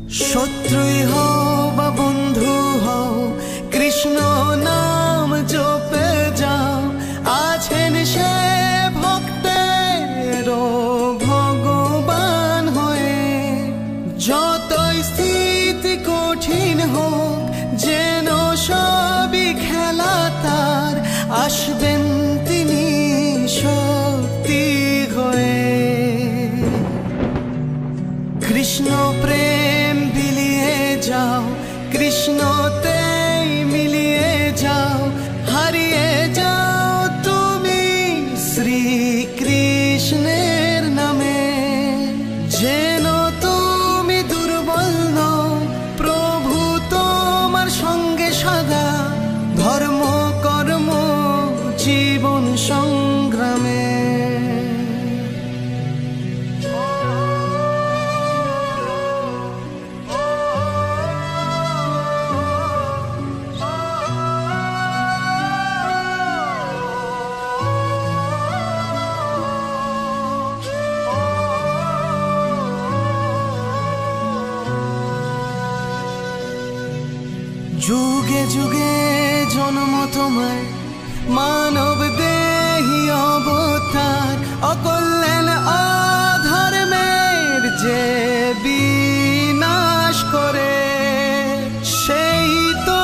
শত্রুই হও বা বন্ধু হও, কৃষ্ণ নাম জপে যাও। আছেন সে ভক্তের ভগবান হয়ে। যতই স্থিতি কঠিন হোক, যেন সবই খেলা তার, আসবেন তিনি শক্তি হয়ে। কৃষ্ণ প্রেম বিলিয়ে যাও, কৃষ্ণতেই মিলিয়ে যাও, হারিয়ে যাও তুমি শ্রীকৃষ্ণের নামে। যেন তুমি দুর্বল নও, প্রভু তোমার সঙ্গে সদা, ধর্ম কর্ম জীবন সংগ্রামে। যুগে যুগে জন্ম তোমার, মানব দেহি অবতার। অকল্যাণ অধর্মের যে বিনাশ করে, সেই তো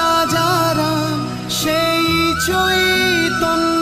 রাজা রাম, সেই চৈতন্য